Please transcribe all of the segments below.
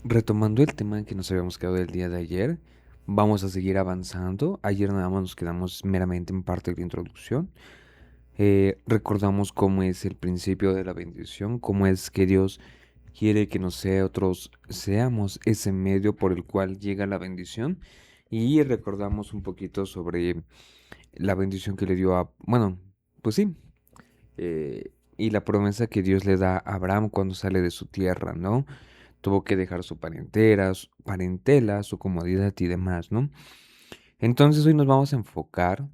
Retomando el tema que nos habíamos quedado del día de ayer, vamos a seguir avanzando. Ayer nada más nos quedamos meramente en parte de la introducción. Recordamos cómo es el principio de la bendición, cómo es que Dios quiere que nosotros seamos ese medio por el cual llega la bendición. Y recordamos un poquito sobre la bendición que le dio a, bueno, pues sí, y la promesa que Dios le da a Abraham cuando sale de su tierra, ¿no? Tuvo que dejar su parentela, su comodidad y demás, ¿no? Entonces hoy nos vamos a enfocar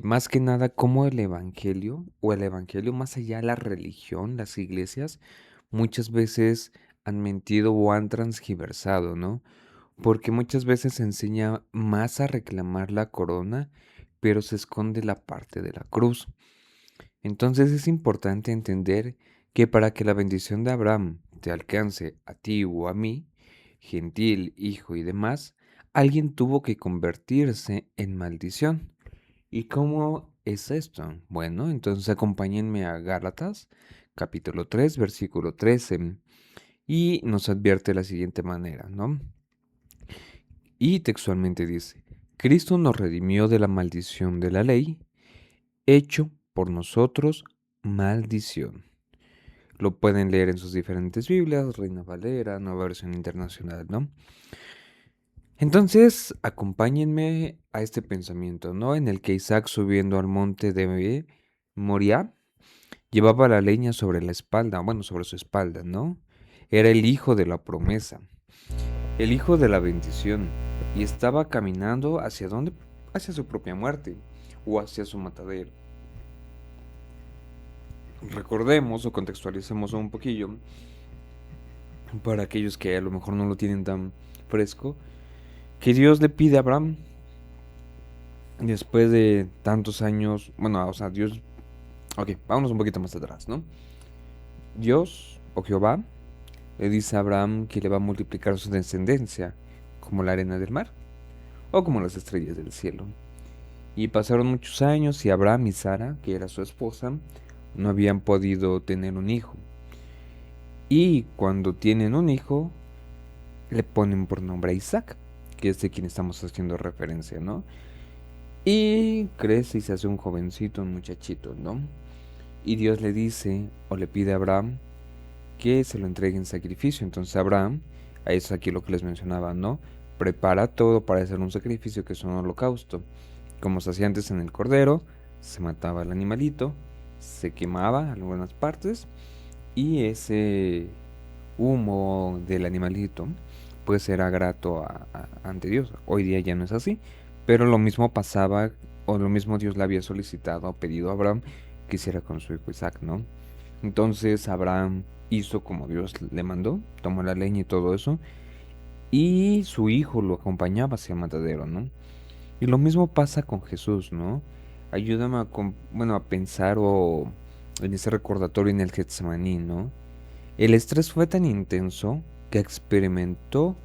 más que nada cómo el evangelio o el evangelio más allá de la religión, las iglesias, muchas veces han mentido o han transgiversado, ¿no? Porque muchas veces se enseña más a reclamar la corona, pero se esconde la parte de la cruz. Entonces es importante entender que para que la bendición de Abraham te alcance a ti o a mí, gentil, hijo y demás, alguien tuvo que convertirse en maldición. ¿Y cómo es esto? Bueno, entonces acompáñenme a Gálatas, capítulo 3, versículo 13, y nos advierte de la siguiente manera, ¿no? Y textualmente dice, Cristo nos redimió de la maldición de la ley, hecho por nosotros maldición. Lo pueden leer en sus diferentes Biblias, Reina Valera, Nueva Versión Internacional, ¿no? Entonces, acompáñenme a este pensamiento, ¿no? En el que Isaac subiendo al monte de Moriah llevaba la leña sobre la espalda, bueno, sobre su espalda, ¿no? Era el hijo de la promesa, el hijo de la bendición, y estaba caminando hacia dónde? Hacia su propia muerte o hacia su matadero. Recordemos o contextualicemos un poquillo para aquellos que a lo mejor no lo tienen tan fresco, que Dios le pide a Abraham, después de tantos años, bueno, o sea, Dios, ok, vámonos un poquito más atrás, ¿no? Dios o Jehová le dice a Abraham que le va a multiplicar su descendencia como la arena del mar o como las estrellas del cielo. Y pasaron muchos años y Abraham y Sara, que era su esposa, no habían podido tener un hijo. Y cuando tienen un hijo, le ponen por nombre a Isaac, que es de quien estamos haciendo referencia, ¿no? Y crece y se hace un jovencito, un muchachito, ¿no? Y Dios le dice o le pide a Abraham que se lo entregue en sacrificio. Entonces Abraham, a eso aquí lo que les mencionaba, ¿no? Prepara todo para hacer un sacrificio que es un holocausto. Como se hacía antes en el cordero, se mataba el animalito, se quemaba algunas partes y ese humo del animalito pues era grato ante Dios. Hoy día ya no es así, pero lo mismo pasaba o lo mismo Dios le había solicitado o pedido a Abraham que hiciera con su hijo Isaac, ¿no? Entonces Abraham hizo como Dios le mandó, tomó la leña y todo eso, y su hijo lo acompañaba hacia el matadero, ¿no? Y lo mismo pasa con Jesús, ¿no? Ayúdame a pensar o en ese recordatorio en el Getsemaní, ¿no? El estrés fue tan intenso que experimentó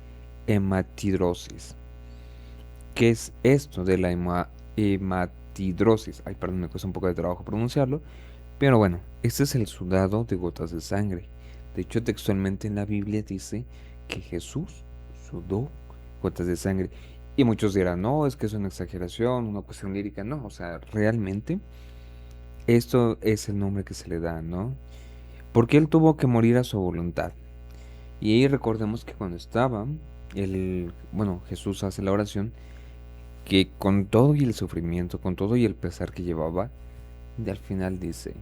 hematidrosis. ¿Qué es esto de la hematidrosis? Ay, perdón, me cuesta un poco de trabajo pronunciarlo. Pero bueno, este es el sudado de gotas de sangre. De hecho, textualmente en la Biblia dice que Jesús sudó gotas de sangre. Y muchos dirán, no, es que es una exageración, una cuestión lírica. No, o sea, realmente esto es el nombre que se le da, ¿no? Porque él tuvo que morir a su voluntad. Y ahí recordemos que cuando estaba, Jesús hace la oración, que con todo y el sufrimiento, con todo y el pesar que llevaba, y al final dice,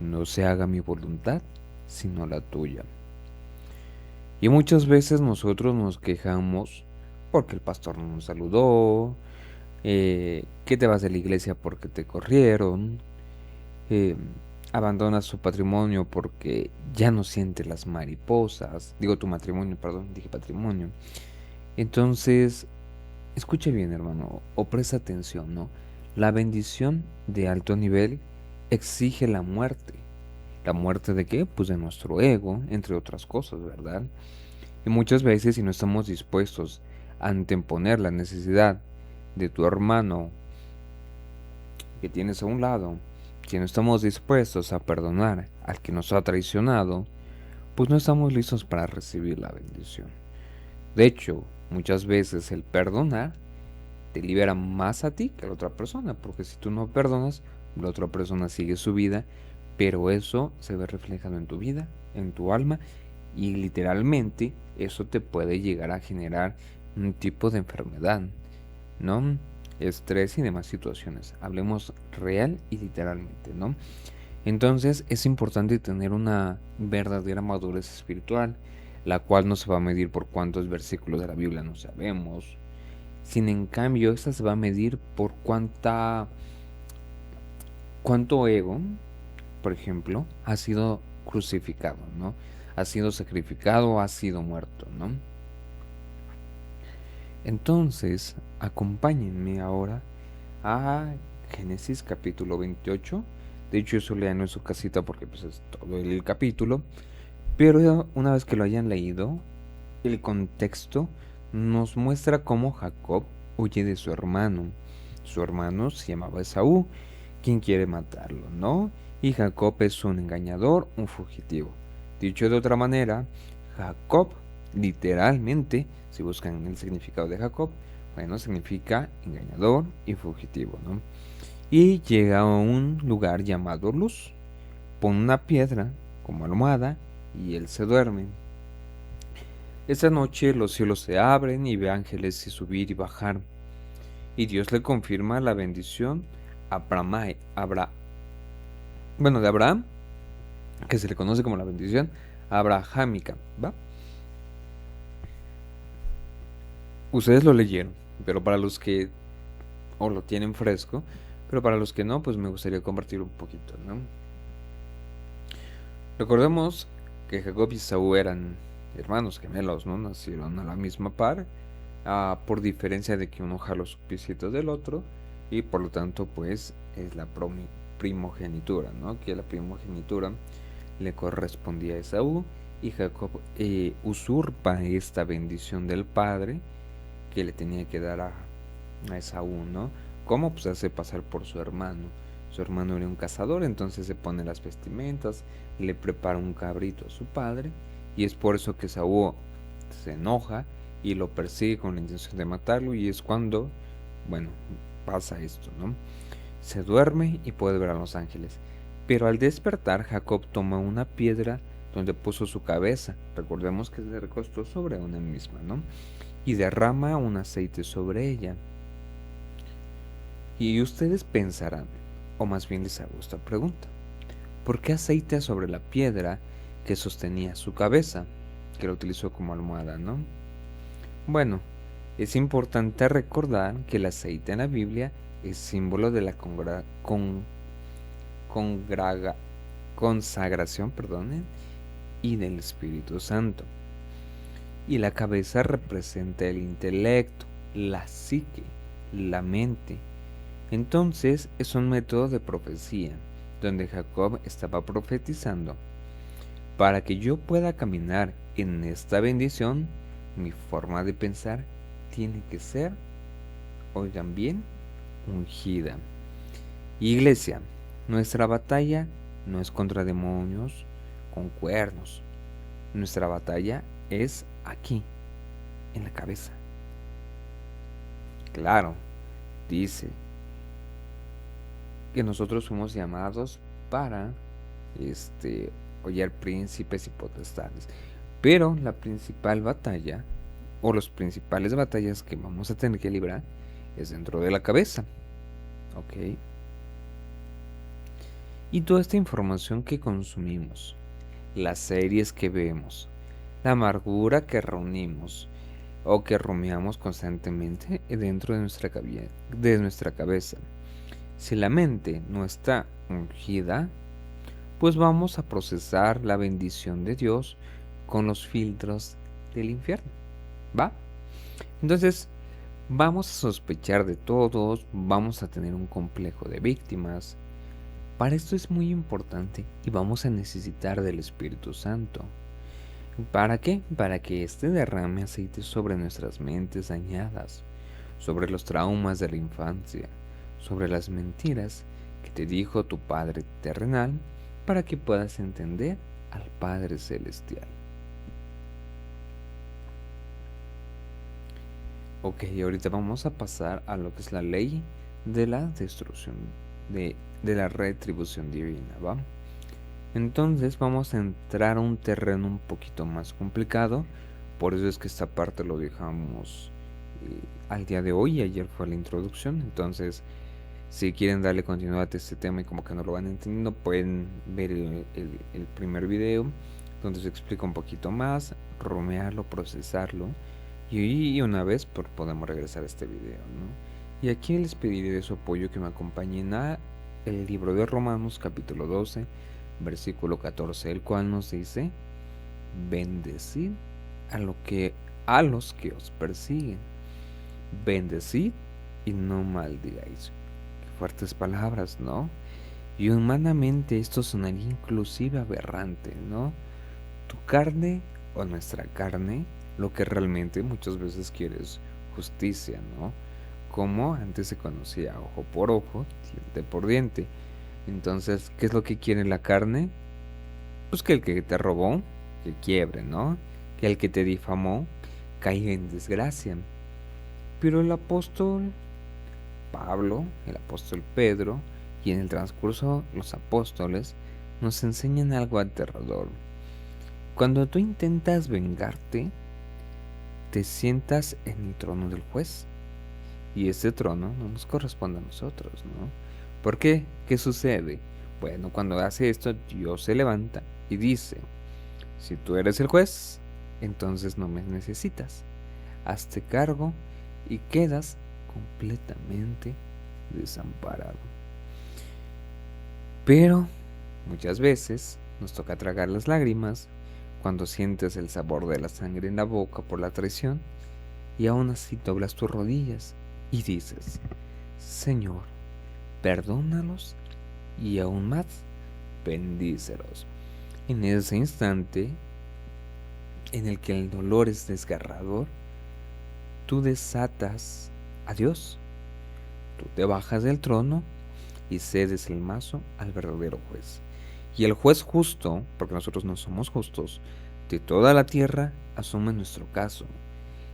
no se haga mi voluntad, sino la tuya. Y muchas veces nosotros nos quejamos porque el pastor no nos saludó, que te vas de la iglesia porque te corrieron, eh, abandonas tu patrimonio porque ya no sientes las mariposas, digo tu matrimonio, perdón, dije patrimonio. Entonces, escuche bien, hermano, o presta atención, ¿no? La bendición de alto nivel exige la muerte. ¿La muerte de qué? Pues de nuestro ego, entre otras cosas, ¿verdad? Y muchas veces si no estamos dispuestos a anteponer la necesidad de tu hermano que tienes a un lado, si no estamos dispuestos a perdonar al que nos ha traicionado, pues no estamos listos para recibir la bendición. De hecho, muchas veces el perdonar te libera más a ti que a la otra persona, porque si tú no perdonas, la otra persona sigue su vida, pero eso se ve reflejado en tu vida, en tu alma, y literalmente eso te puede llegar a generar un tipo de enfermedad, ¿no? Estrés y demás situaciones. Hablemos real y literalmente, ¿no? Entonces es importante tener una verdadera madurez espiritual, la cual no se va a medir por cuántos versículos de la Biblia no sabemos. Sin en cambio, esta se va a medir por cuánto ego, por ejemplo, ha sido crucificado, ¿no? Ha sido sacrificado, ha sido muerto, ¿no? Entonces, acompáñenme ahora a Génesis capítulo 28. De hecho, eso lean en su casita porque pues, es todo el capítulo. Pero una vez que lo hayan leído, el contexto nos muestra cómo Jacob huye de su hermano. Su hermano se llamaba Esaú, quien quiere matarlo, ¿no? Y Jacob es un engañador, un fugitivo. Dicho de otra manera, Jacob, literalmente, si buscan el significado de Jacob, bueno, significa engañador y fugitivo, ¿no? Y llega a un lugar llamado Luz, pone una piedra como almohada y él se duerme. Esa noche los cielos se abren y ve ángeles y subir y bajar. Y Dios le confirma la bendición a de Abraham, que se le conoce como la bendición abrahámica, ¿va? Ustedes lo leyeron, pero para los que o lo tienen fresco, pero para los que no, pues me gustaría compartir un poquito, ¿no? Recordemos que Jacob y Esaú eran hermanos gemelos, ¿no? Nacieron a la misma par, por diferencia de que uno jaló los piecitos del otro, y por lo tanto, pues, es la primogenitura, ¿no? Que la primogenitura le correspondía a Esaú, y Jacob usurpa esta bendición del padre que le tenía que dar a Esaú, ¿no? ¿Cómo? Pues hace pasar por su hermano. Su hermano era un cazador, entonces se pone las vestimentas, le prepara un cabrito a su padre, y es por eso que Esaú se enoja y lo persigue con la intención de matarlo, y es cuando, bueno, pasa esto, ¿no? Se duerme y puede ver a los ángeles. Pero al despertar, Jacob toma una piedra donde puso su cabeza. Recordemos que se recostó sobre una misma, ¿no? Y derrama un aceite sobre ella. Y ustedes pensarán, o más bien les hago esta pregunta: ¿por qué aceite sobre la piedra que sostenía su cabeza, que lo utilizó como almohada, ¿no? Bueno, es importante recordar que el aceite en la Biblia es símbolo de la consagración, y del Espíritu Santo. Y la cabeza representa el intelecto, la psique, la mente. Entonces es un método de profecía, donde Jacob estaba profetizando: para que yo pueda caminar en esta bendición, mi forma de pensar tiene que ser, oigan bien, ungida. Iglesia, nuestra batalla no es contra demonios con cuernos. Nuestra batalla es aquí, en la cabeza. Claro, dice que nosotros fuimos llamados para hollar príncipes y potestades. Pero la principal batalla, o las principales batallas que vamos a tener que librar, es dentro de la cabeza. ¿Ok? Y toda esta información que consumimos, las series que vemos, la amargura que reunimos o que rumiamos constantemente dentro de nuestra cabeza. Si la mente no está ungida, pues vamos a procesar la bendición de Dios con los filtros del infierno, ¿va? Entonces, vamos a sospechar de todos, vamos a tener un complejo de víctimas. Para esto es muy importante y vamos a necesitar del Espíritu Santo. ¿Para qué? Para que éste derrame aceite sobre nuestras mentes dañadas, sobre los traumas de la infancia, sobre las mentiras que te dijo tu Padre terrenal, para que puedas entender al Padre Celestial. Ok, ahorita vamos a pasar a lo que es la ley de la destrucción, de la retribución divina, ¿va? Entonces vamos a entrar a un terreno un poquito más complicado, por eso es que esta parte lo dejamos al día de hoy, ayer fue la introducción, entonces si quieren darle continuidad a este tema y como que no lo van entendiendo, pueden ver el primer video donde se explica un poquito más, rumearlo, procesarlo y una vez podemos regresar a este video, ¿no? Y aquí les pediré de su apoyo que me acompañen a el libro de Romanos capítulo 12, versículo 14, el cual nos dice: bendecid a los que os persiguen, bendecid y no maldigáis. Qué fuertes palabras, ¿no? Y humanamente esto sonaría inclusive aberrante, ¿no? Tu carne o nuestra carne, lo que realmente muchas veces quiere es justicia, ¿no? Como antes se conocía ojo por ojo, diente por diente. Entonces, ¿qué es lo que quiere la carne? Pues que el que te robó, que quiebre, ¿no? Que el que te difamó, caiga en desgracia. Pero el apóstol Pablo, el apóstol Pedro y en el transcurso los apóstoles nos enseñan algo aterrador. Cuando tú intentas vengarte, te sientas en el trono del juez. Y ese trono no nos corresponde a nosotros, ¿no? ¿Por qué? ¿Qué sucede? Bueno, cuando hace esto, Dios se levanta y dice: si tú eres el juez, entonces no me necesitas. Hazte cargo y quedas completamente desamparado. Pero muchas veces nos toca tragar las lágrimas cuando sientes el sabor de la sangre en la boca por la traición y aún así doblas tus rodillas y dices: Señor, perdónalos y aún más, bendícelos. En ese instante en el que el dolor es desgarrador, tú desatas a Dios. Tú te bajas del trono y cedes el mazo al verdadero juez. Y el juez justo, porque nosotros no somos justos, de toda la tierra asume nuestro caso.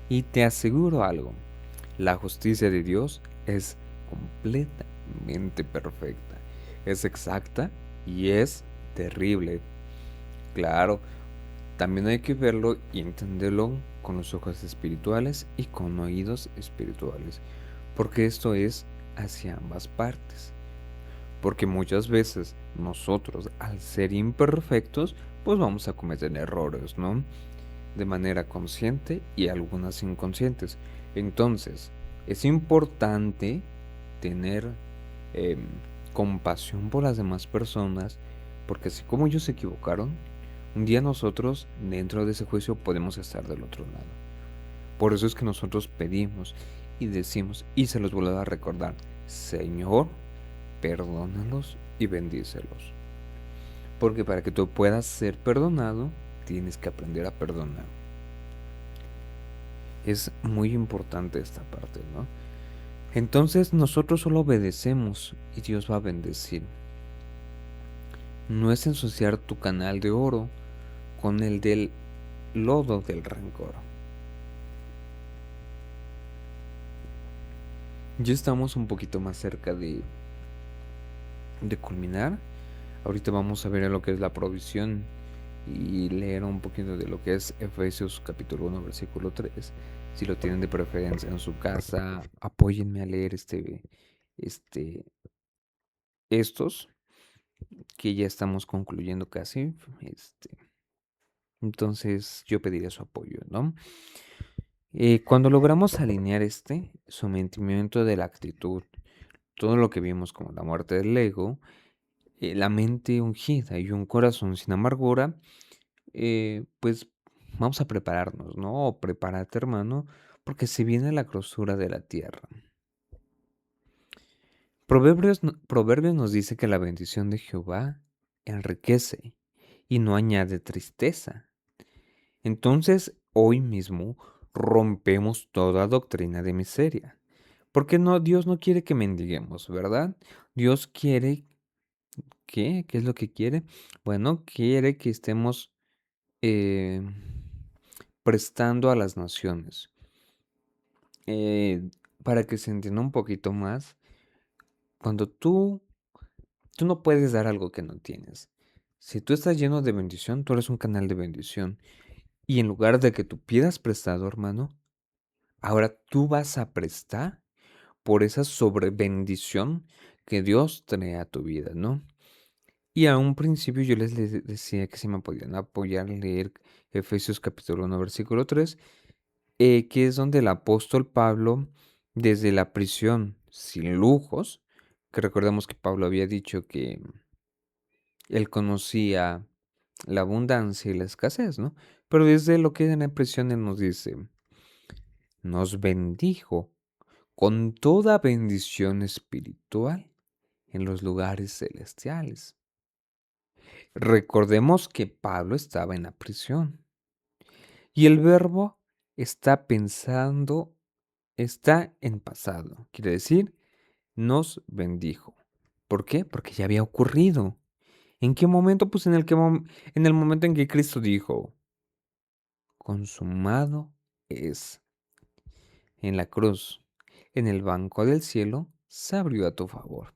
Y te aseguro algo, la justicia de Dios es completamente perfecta, es exacta y es terrible. Claro, también hay que verlo y entenderlo con los ojos espirituales y con oídos espirituales, porque esto es hacia ambas partes. Porque muchas veces nosotros, al ser imperfectos, pues vamos a cometer errores, ¿no? De manera consciente y algunas inconscientes. Entonces, es importante tener em, compasión por las demás personas, porque así como ellos se equivocaron, un día nosotros dentro de ese juicio podemos estar del otro lado. Por eso es que nosotros pedimos y decimos, y se los vuelvo a recordar: Señor, perdónalos y bendícelos. Porque para que tú puedas ser perdonado, tienes que aprender a perdonar. Es muy importante esta parte, ¿no? Entonces nosotros solo obedecemos y Dios va a bendecir. No es ensuciar tu canal de oro con el del lodo del rencor. Ya estamos un poquito más cerca de culminar. Ahorita vamos a ver lo que es la provisión y leer un poquito de lo que es Efesios capítulo 1 versículo 3. Si lo tienen de preferencia en su casa, apóyenme a leer estos, que ya estamos concluyendo casi. Entonces yo pediría su apoyo, ¿no? Cuando logramos alinear sometimiento de la actitud, todo lo que vimos como la muerte del ego, la mente ungida y un corazón sin amargura, pues vamos a prepararnos, ¿no? O prepárate, hermano, porque se viene la grosura de la tierra. Proverbios nos dice que la bendición de Jehová enriquece y no añade tristeza. Entonces, hoy mismo rompemos toda doctrina de miseria. Porque no, Dios no quiere que mendiguemos, ¿verdad? Dios quiere ¿Qué? ¿Qué es lo que quiere? Bueno, quiere que estemos eh, prestando a las naciones. Eh, para que se entienda un poquito más, cuando tú no puedes dar algo que no tienes. Si tú estás lleno de bendición, tú eres un canal de bendición. Y en lugar de que tú pidas prestado, hermano, ahora tú vas a prestar por esa sobrebendición que Dios trae a tu vida, ¿no? Y a un principio yo les decía que si me podían apoyar a leer Efesios capítulo 1, versículo 3, que es donde el apóstol Pablo, desde la prisión, sin lujos, que recordemos que Pablo había dicho que él conocía la abundancia y la escasez, ¿no? Pero desde lo que en la prisión él nos dice, nos bendijo con toda bendición espiritual en los lugares celestiales. Recordemos que Pablo estaba en la prisión y el verbo está pensando, está en pasado. Quiere decir, nos bendijo. ¿Por qué? Porque ya había ocurrido. ¿En qué momento? Pues en el momento en que Cristo dijo, consumado es. En la cruz, en el banco del cielo, se abrió a tu favor.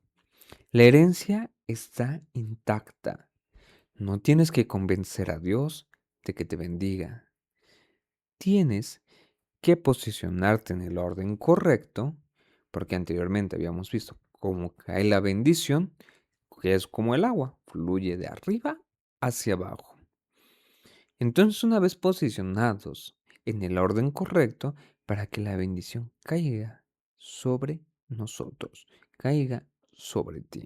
La herencia está intacta. No tienes que convencer a Dios de que te bendiga. Tienes que posicionarte en el orden correcto, porque anteriormente habíamos visto cómo cae la bendición, que es como el agua, fluye de arriba hacia abajo. Entonces, una vez posicionados en el orden correcto, para que la bendición caiga sobre nosotros, caiga sobre ti.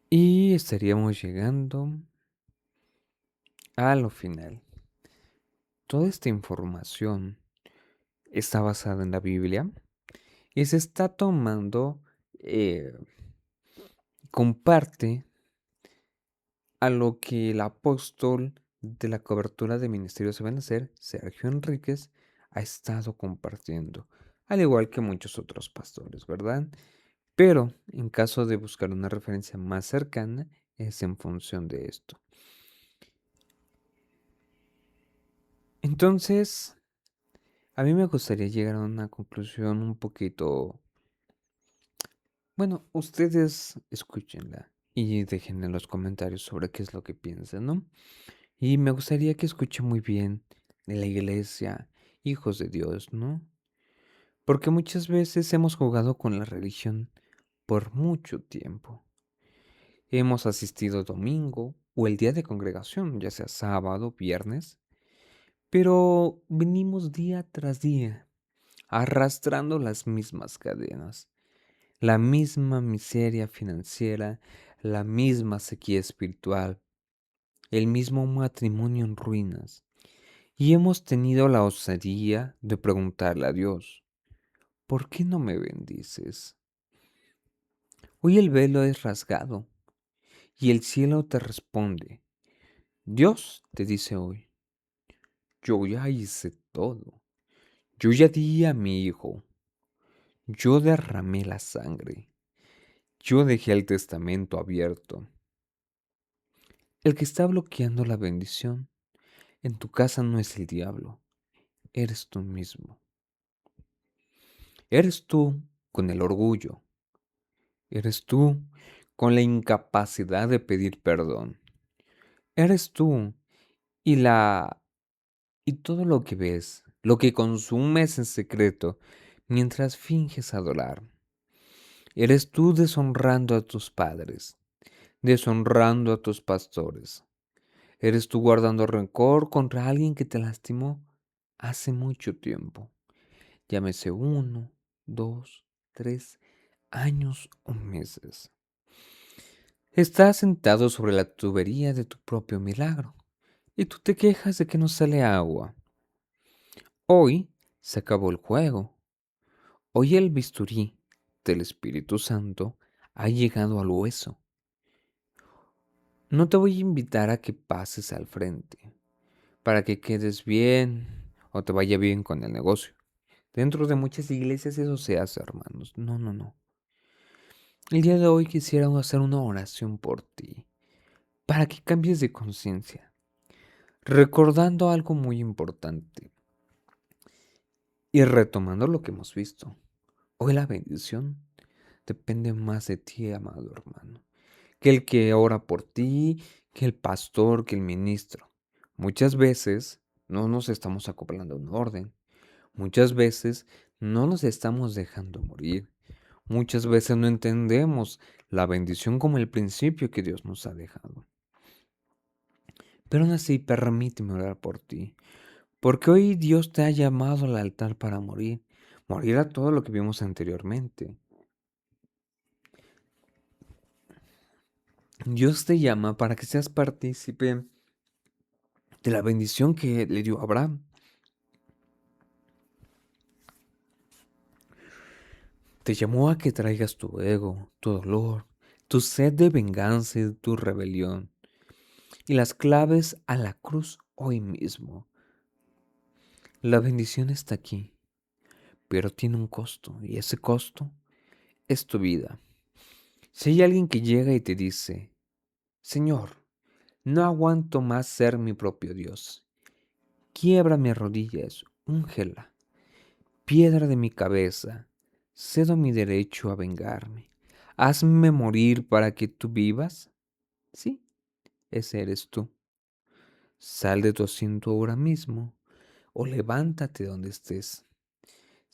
Y estaríamos llegando a lo final. Toda esta información está basada en la Biblia y se está tomando, eh, comparte a lo que el apóstol de la cobertura de Ministerios de Benecer, Sergio Enríquez, ha estado compartiendo, al igual que muchos otros pastores, ¿verdad? Pero en caso de buscar una referencia más cercana, es en función de esto. Entonces, a mí me gustaría llegar a una conclusión un poquito. Bueno, ustedes escúchenla y dejen en los comentarios sobre qué es lo que piensan, ¿no? Y me gustaría que escuchen muy bien de la iglesia, hijos de Dios, ¿no? Porque muchas veces hemos jugado con la religión por mucho tiempo. Hemos asistido domingo o el día de congregación, ya sea sábado, viernes, pero venimos día tras día arrastrando las mismas cadenas, la misma miseria financiera, la misma sequía espiritual, el mismo matrimonio en ruinas. Y hemos tenido la osadía de preguntarle a Dios, ¿por qué no me bendices? Hoy el velo es rasgado y el cielo te responde. Dios te dice hoy, yo ya hice todo. Yo ya di a mi hijo. Yo derramé la sangre. Yo dejé el testamento abierto. El que está bloqueando la bendición en tu casa no es el diablo, eres tú mismo. Eres tú con el orgullo. Eres tú con la incapacidad de pedir perdón. Eres tú y y todo lo que ves, lo que consumes en secreto mientras finges adorar. Eres tú deshonrando a tus padres, deshonrando a tus pastores. Eres tú guardando rencor contra alguien que te lastimó hace mucho tiempo. Llámese 1, 2, 3 años o meses. Estás sentado sobre la tubería de tu propio milagro y tú te quejas de que no sale agua. Hoy se acabó el juego. Hoy el bisturí del Espíritu Santo ha llegado al hueso. No te voy a invitar a que pases al frente para que quedes bien o te vaya bien con el negocio. Dentro de muchas iglesias eso se hace, hermanos. No, no, no. El día de hoy quisiera hacer una oración por ti, para que cambies de conciencia, recordando algo muy importante y retomando lo que hemos visto. Hoy la bendición depende más de ti, amado hermano, que el que ora por ti, que el pastor, que el ministro. Muchas veces no nos estamos acoplando a un orden. Muchas veces no nos estamos dejando morir. Muchas veces no entendemos la bendición como el principio que Dios nos ha dejado. Pero aún así, permíteme orar por ti, porque hoy Dios te ha llamado al altar para morir, morir a todo lo que vimos anteriormente. Dios te llama para que seas partícipe de la bendición que le dio a Abraham. Te llamó a que traigas tu ego, tu dolor, tu sed de venganza y tu rebelión, y las claves a la cruz hoy mismo. La bendición está aquí, pero tiene un costo, y ese costo es tu vida. Si hay alguien que llega y te dice, Señor, no aguanto más ser mi propio Dios, quiebra mis rodillas, úngela, piedra de mi cabeza, cedo mi derecho a vengarme, hazme morir para que tú vivas. Sí, ese eres tú. Sal de tu asiento ahora mismo o levántate donde estés.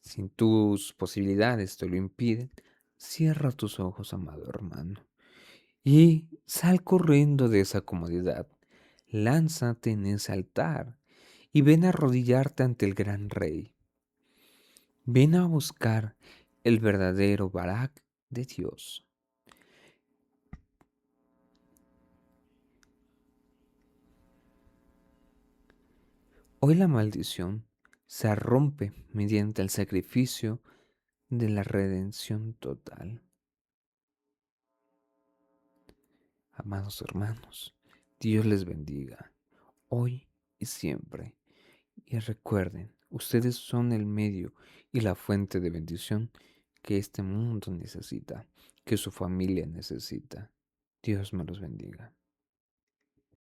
Si tus posibilidades te lo impiden, cierra tus ojos, amado hermano, y sal corriendo de esa comodidad. Lánzate en ese altar y ven a arrodillarte ante el gran rey. Ven a buscar el verdadero Barak de Dios. Hoy la maldición se rompe mediante el sacrificio de la redención total. Amados hermanos, Dios les bendiga, hoy y siempre. Y recuerden, ustedes son el medio y la fuente de bendición que este mundo necesita, que su familia necesita. Dios me los bendiga.